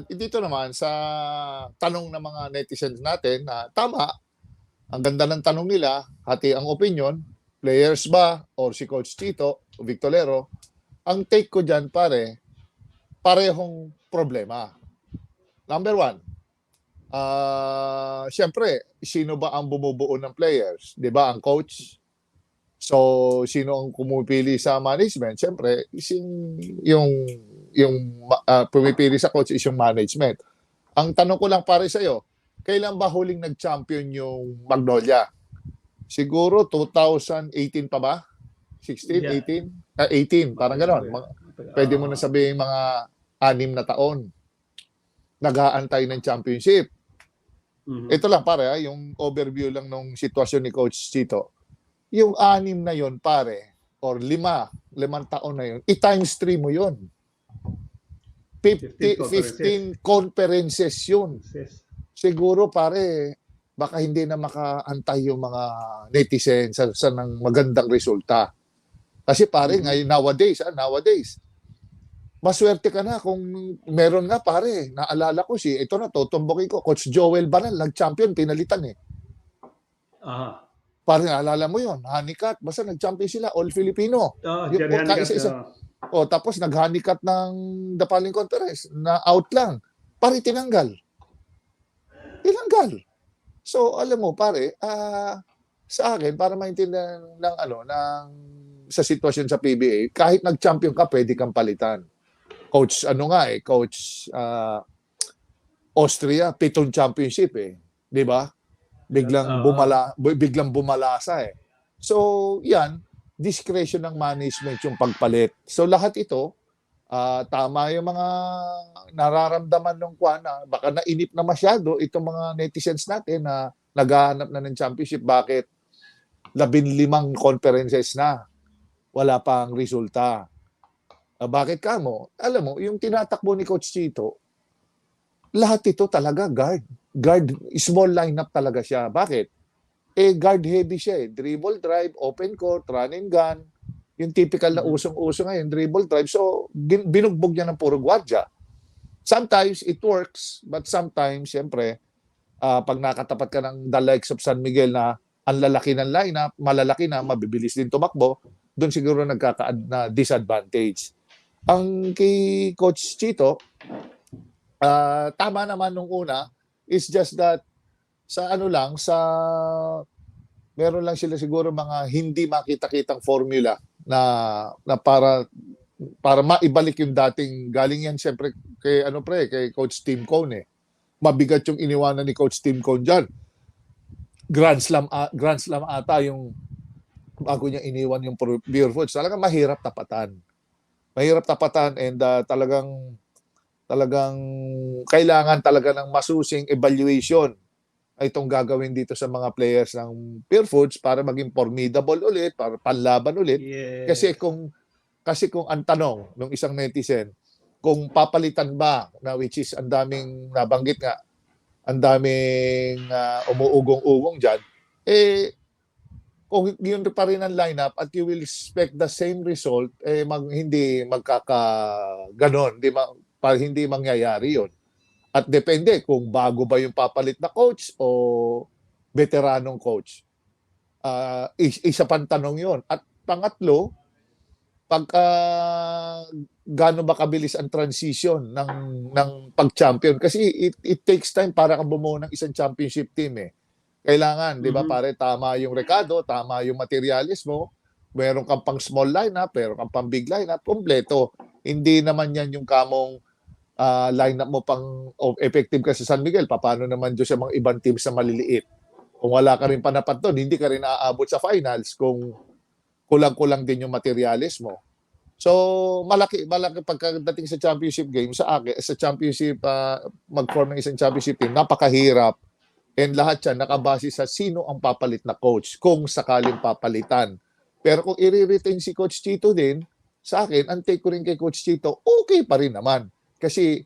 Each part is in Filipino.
Dito naman sa tanong ng mga netizens natin na tama, ang ganda ng tanong nila, hati ang opinion, players ba or si Coach Tito o Victorero, ang take ko dyan pare, parehong problema. Number one, siyempre, sino ba ang bumubuo ng players? Di ba, ang coach? So, sino ang pumipili sa management? Siyempre, yung pumipili sa coach is yung management. Ang tanong ko lang pare sa'yo, kailan ba huling nag-champion yung Magnolia? Siguro 2018 pa ba? 16, Yeah. 18? 18, parang gano'n. Pwede mo na sabihin mga 6 na taon. Nag-aantay ng championship. Ito lang pare, yung overview lang ng sitwasyon ni Coach Chito. Yung 6 na yon pare, or 5 taon na yon, i-times 3 mo yon. 15 conferences yun. Siguro pare, baka hindi na makaantay yung mga netizens sa ng magandang resulta. Kasi pare, ngayon nowadays, maswerte ka na kung meron nga pare, naalala ko ito na, tutumbukin ko, Coach Joel Banal, nag-champion, pinalitan eh. Pare, naalala mo yun, Honeycutt, basta nag-champion sila, All Filipino. Jerry Honeycutt. Tapos nag-Honeycutt ng Dapaling Conference, na out lang. Pare, tinanggal. So, alam mo, pare, sa akin, para maintindihan sa sitwasyon sa PBA, kahit nag-champion ka, pwede kang palitan. Coach, Coach Austria, 7 championship eh. Di ba? Biglang bumalasa eh. So, yan, discretion ng management yung pagpalit. So, lahat ito, tama yung mga nararamdaman ng na baka nainip na masyado itong mga netizens natin na naghahanap na ng championship. Bakit 15 conferences na wala pang resulta? Bakit kamo? Alam mo, yung tinatakbo ni Coach Chito, lahat ito talaga guard, small lineup talaga siya. Bakit? Guard heavy siya eh. Dribble drive, open court, run and gun. Yung typical na usong-uso ngayon, dribble drive. So, binugbog niya ng puro gwardiya. Sometimes it works, but sometimes, siyempre, pag nakatapat ka ng the likes of San Miguel na ang lalaki ng lineup, malalaki na, mabibilis din tumakbo, doon siguro nagkaka-add na disadvantage. Ang kay Coach Chito, tama naman nung una, is just that meron lang sila siguro mga hindi makita-kitang formula na para maibalik yung dating, galing yan siyempre kay kay Coach Tim Cone eh. Mabigat yung iniwanan ni Coach Tim Cone diyan. Grand Slam ata yung bago niya iniwan yung Pure Foods. Talagang mahirap tapatan and talagang kailangan talaga ng masusing evaluation itong gagawin dito sa mga players ng Pure Foods para maging formidable ulit, para panlaban ulit. Yes. Kasi kung ang tanong ng isang netizen, kung papalitan ba, na which is ang daming nabanggit nga, ang daming umuugong-ugong dyan, kung yun pa rin ang lineup at you will expect the same result, hindi magkakaganon, hindi mangyayari yun. At depende kung bago ba yung papalit na coach o veteranong coach. Isa pang tanong yun. At pangatlo, gaano ba kabilis ang transition ng pag-champion? Kasi it takes time para kang bumuo ng isang championship team eh. Kailangan, di ba pare, tama yung rekado, tama yung materialis mo, meron kang pang small lineup, meron kang pang big lineup, kompleto. Hindi naman yan yung kamong lineup mo pang effective ka sa San Miguel. Paano naman doon sa mga ibang teams na maliliit? Kung wala ka rin panapat doon, hindi ka rin naaabot sa finals kung kulang-kulang din yung materialis mo. So, malaki pagkadating sa championship game, sa championship, mag-form ng isang championship team, napakahirap. And lahat yan nakabase sa sino ang papalit na coach kung sakaling papalitan. Pero kung i-retain si Coach Chito din, sa akin, ang take ko rin kay Coach Chito, okay pa rin naman. Kasi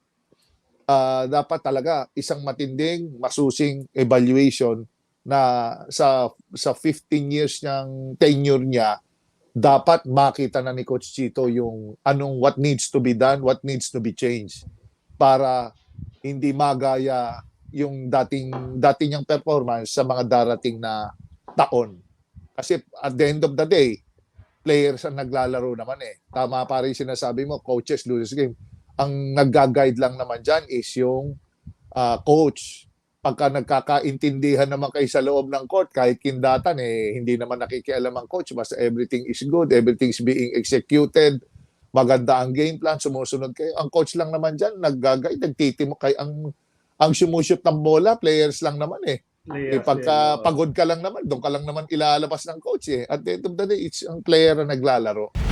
dapat talaga isang matinding, masusing evaluation na sa 15 years niyang tenure niya, dapat makita na ni Coach Chito yung what needs to be done, what needs to be changed. para hindi magaya yung dating niyang performance sa mga darating na taon. Kasi at the end of the day, players ang naglalaro naman eh. Tama pa rin sinasabi mo, coaches lose game. Ang nagga-guide lang naman dyan is yung coach. Pagka nagkakaintindihan naman kayo sa loob ng court, kahit kindatan, hindi naman nakikialam ang coach. Basta everything is good, everything's being executed, maganda ang game plan, sumusunod kayo. Ang coach lang naman dyan, nag-guide, nagtitimo kayo. Ang sumushoot ng bola, players lang naman eh. Pagka pagod ka lang naman, doon ka lang naman ilalabas ng coach eh. At the end of the day, it's ang player na naglalaro.